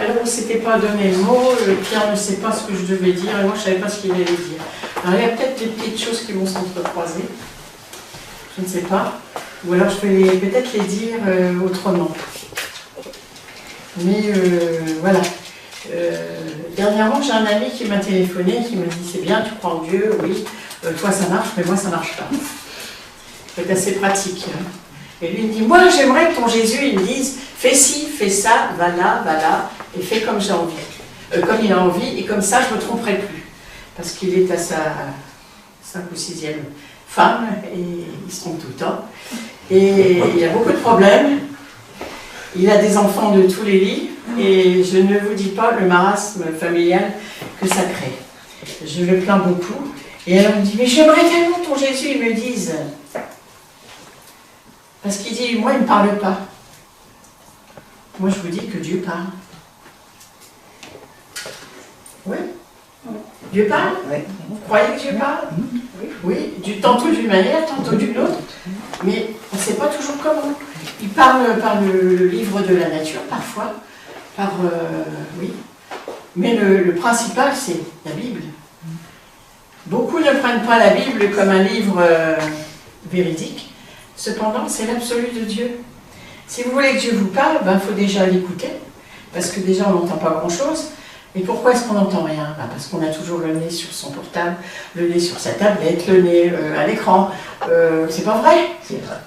Alors on ne s'était pas donné le mot, Pierre ne sait pas ce que je devais dire, et moi je ne savais pas ce qu'il allait dire. Alors il y a peut-être des petites choses qui vont s'entrecroiser, je ne sais pas, ou alors je vais peut-être les dire autrement. Mais voilà. Dernièrement, j'ai un ami qui m'a téléphoné, qui m'a dit c'est bien, tu crois en Dieu, oui, toi ça marche, mais moi ça ne marche pas. C'est assez pratique. Hein. Et lui il me dit, moi j'aimerais que ton Jésus il me dise, fais ci, fais ça, va là, et fais comme j'ai envie. Comme il a envie, et comme ça je ne me tromperai plus. Parce qu'il est à sa 5e ou 6e femme, et il se trompe tout le temps. Et il a beaucoup de problèmes. Il a des enfants de tous les lits, et je ne vous dis pas le marasme familial que ça crée. Je le plains beaucoup. Et elle me dit, mais j'aimerais tellement que ton Jésus il me dise. Parce qu'il dit, moi il ne me parle pas. Moi je vous dis que Dieu parle. Oui. Dieu parle. Vous croyez que Dieu parle? Oui. Tantôt d'une manière, tantôt d'une autre. Mais on ne sait pas toujours comment. Il parle par le livre de la nature, parfois. Oui. Mais le principal, c'est la Bible. Beaucoup ne prennent pas la Bible comme un livre véridique. Cependant, c'est l'absolu de Dieu. Si vous voulez que Dieu vous parle, il faut déjà l'écouter. Parce que déjà, on n'entend pas grand-chose. Et pourquoi est-ce qu'on n'entend rien? Parce qu'on a toujours le nez sur son portable, le nez sur sa tablette, le nez à l'écran. C'est pas vrai.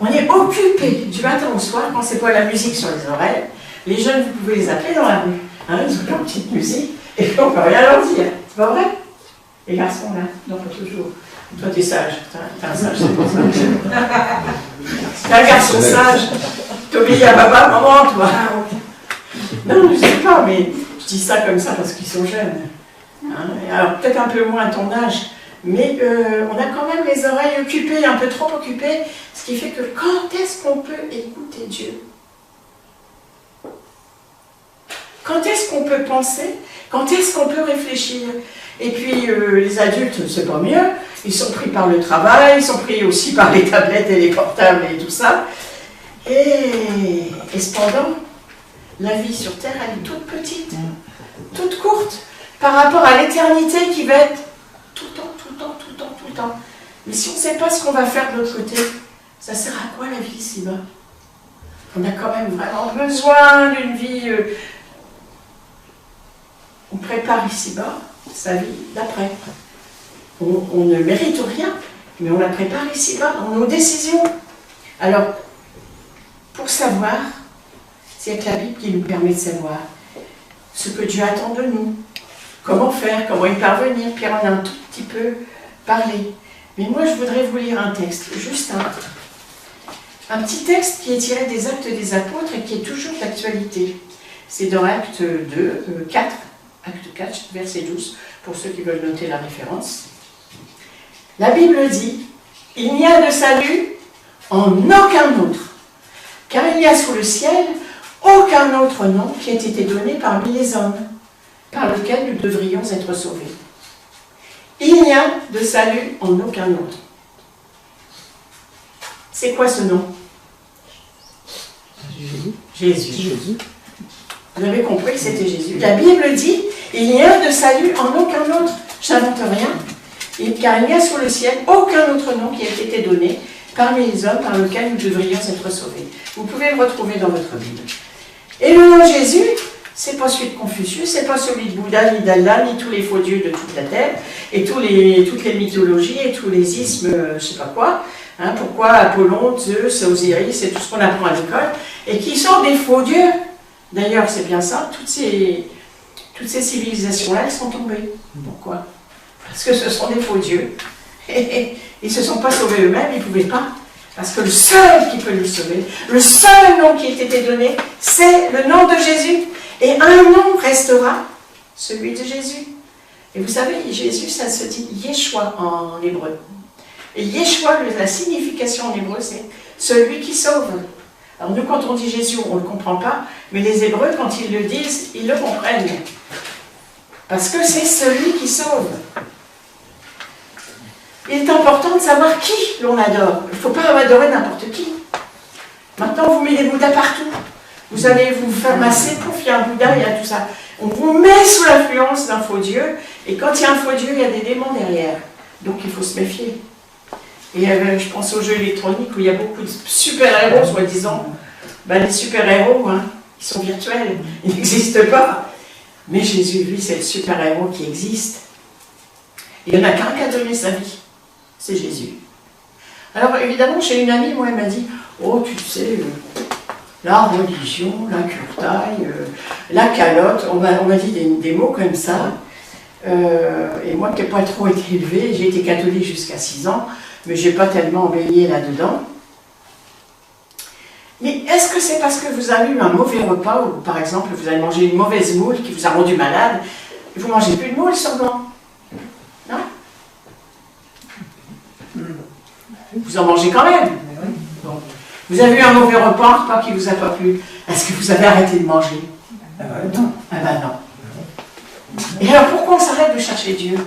On est occupé du matin au soir, quand c'est pas la musique sur les oreilles. Les jeunes, vous pouvez les appeler dans la rue. Hein, ils ont leur petite musique, et puis on peut rien leur dire. C'est pas vrai? Les garçons, là, non, pas toujours. Toi, t'es sage. T'es un sage, c'est pour ça. T'es un garçon sage. T'obéis à papa, maman, toi. Non, je sais pas, mais je dis ça comme ça parce qu'ils sont jeunes. Hein, alors, peut-être un peu moins à ton âge, mais on a quand même les oreilles occupées, un peu trop occupées, ce qui fait que quand est-ce qu'on peut écouter Dieu? Quand est-ce qu'on peut penser? Quand est-ce qu'on peut réfléchir? Et puis les adultes, c'est pas mieux, ils sont pris par le travail, ils sont pris aussi par les tablettes et les portables et tout ça. Et cependant, la vie sur Terre, elle est toute petite, toute courte, par rapport à l'éternité qui va être tout le temps, tout le temps, tout le temps, tout le temps. Mais si on ne sait pas ce qu'on va faire de l'autre côté, ça sert à quoi la vie ici-bas? On a quand même vraiment besoin d'une vie... on prépare ici-bas sa vie d'après. On ne mérite rien, mais on la prépare ici-bas dans nos décisions. Alors, pour savoir, c'est la Bible qui nous permet de savoir ce que Dieu attend de nous, comment faire, comment y parvenir. Pierre en a un tout petit peu parlé. Mais moi, je voudrais vous lire un texte, juste un petit texte qui est tiré des Actes des Apôtres et qui est toujours d'actualité. C'est dans Acte 4, Acte 4, verset 12, pour ceux qui veulent noter la référence. La Bible dit, « Il n'y a de salut en aucun autre, car il n'y a sous le ciel aucun autre nom qui ait été donné parmi les hommes, par lequel nous devrions être sauvés. Il n'y a de salut en aucun autre. » C'est quoi ce nom? Jésus. Vous avez compris, c'était Jésus. La Bible dit, il n'y a de salut en aucun autre. Je n'invente rien. Car il n'y a sous le ciel aucun autre nom qui ait été donné parmi les hommes par lequel nous devrions être sauvés. Vous pouvez le retrouver dans votre Bible. Et le nom Jésus, c'est pas celui de Confucius, c'est pas celui de Bouddha, ni d'Allah, ni tous les faux dieux de toute la terre, et toutes les mythologies, et tous les ismes, je sais pas quoi. Hein, pourquoi Apollon, Zeus, Osiris, c'est tout ce qu'on apprend à l'école, et qui sont des faux dieux. D'ailleurs, c'est bien ça, toutes ces civilisations-là, elles sont tombées. Pourquoi? Parce que ce sont des faux dieux. Et ils ne se sont pas sauvés eux-mêmes, ils ne pouvaient pas. Parce que le seul qui peut les sauver, le seul nom qui a été donné, c'est le nom de Jésus. Et un nom restera, celui de Jésus. Et vous savez, Jésus, ça se dit Yeshua en hébreu. Et Yeshua, la signification en hébreu, c'est celui qui sauve. Alors nous, quand on dit Jésus, on ne le comprend pas, mais les Hébreux, quand ils le disent, ils le comprennent. Parce que c'est celui qui sauve. Il est important de savoir qui l'on adore. Il ne faut pas adorer n'importe qui. Maintenant, vous mettez des Bouddhas partout. Vous allez vous faire masser, pouf, il y a un Bouddha, il y a tout ça. On vous met sous l'influence d'un faux Dieu, et quand il y a un faux Dieu, il y a des démons derrière. Donc il faut se méfier. Et je pense aux jeux électroniques où il y a beaucoup de super-héros, soi-disant. Ben, les super-héros, hein, ils sont virtuels, ils n'existent pas. Mais Jésus, lui, c'est le super-héros qui existe. Il n'y en a qu'un qui a donné sa vie, c'est Jésus. Alors évidemment, chez une amie, moi, elle m'a dit, oh, tu sais, la religion, la curtaille, la calotte, on m'a dit des mots comme ça. Et moi qui n'ai pas trop été élevée, j'ai été catholique jusqu'à 6 ans, mais je n'ai pas tellement baigné là-dedans. Mais est-ce que c'est parce que vous avez eu un mauvais repas, ou par exemple vous avez mangé une mauvaise moule qui vous a rendu malade, et vous ne mangez plus de moule seulement? Non? Vous en mangez quand même. Bon. Vous avez eu un mauvais repas, un repas qui ne vous a pas plu. Est-ce que vous avez arrêté de manger? Non. Ah ben non. Et alors pourquoi on s'arrête de chercher Dieu?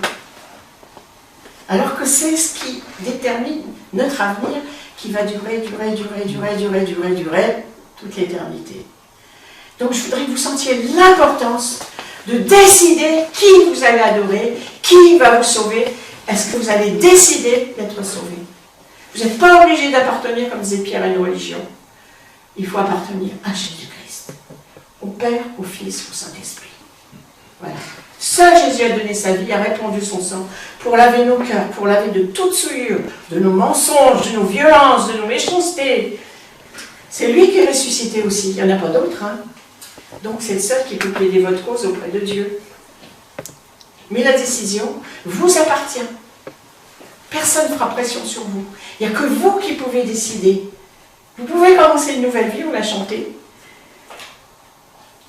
Alors que c'est ce qui détermine notre avenir, qui va durer toute l'éternité. Donc je voudrais que vous sentiez l'importance de décider qui vous allez adorer, qui va vous sauver. Est-ce que vous allez décider d'être sauvé? Vous n'êtes pas obligé d'appartenir, comme disait Pierre, à une religion. Il faut appartenir à Jésus-Christ, au Père, au Fils, au Saint-Esprit. Voilà. Seul Jésus a donné sa vie, a répandu son sang pour laver nos cœurs, pour laver de toute souillure, de nos mensonges, de nos violences, de nos méchancetés. C'est lui qui est ressuscité aussi, il n'y en a pas d'autre. Hein. Donc c'est le seul qui peut plaider votre cause auprès de Dieu. Mais la décision vous appartient. Personne ne fera pression sur vous. Il n'y a que vous qui pouvez décider. Vous pouvez commencer une nouvelle vie, on l'a chanté,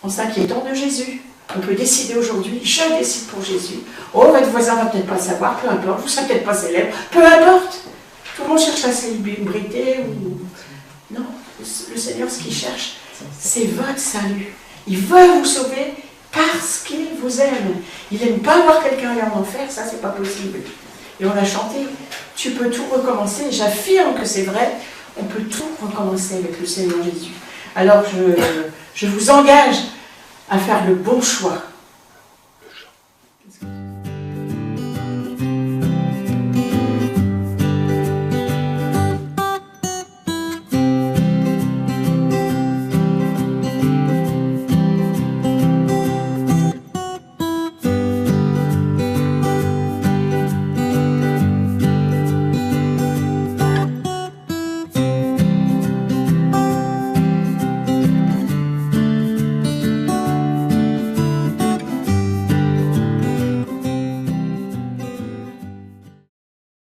en s'inquiétant de Jésus. On peut décider aujourd'hui, je décide pour Jésus. Oh, votre voisin ne va peut-être pas le savoir, peu importe, vous ne serez peut-être pas célèbre, peu importe. Tout le monde cherche la célébrité. Non, le Seigneur, ce qu'il cherche, c'est votre salut. Il veut vous sauver parce qu'il vous aime. Il n'aime pas voir quelqu'un aller en enfer, ça, c'est pas possible. Et on a chanté, tu peux tout recommencer. J'affirme que c'est vrai, on peut tout recommencer avec le Seigneur Jésus. Alors, je vous engage à faire le bon choix.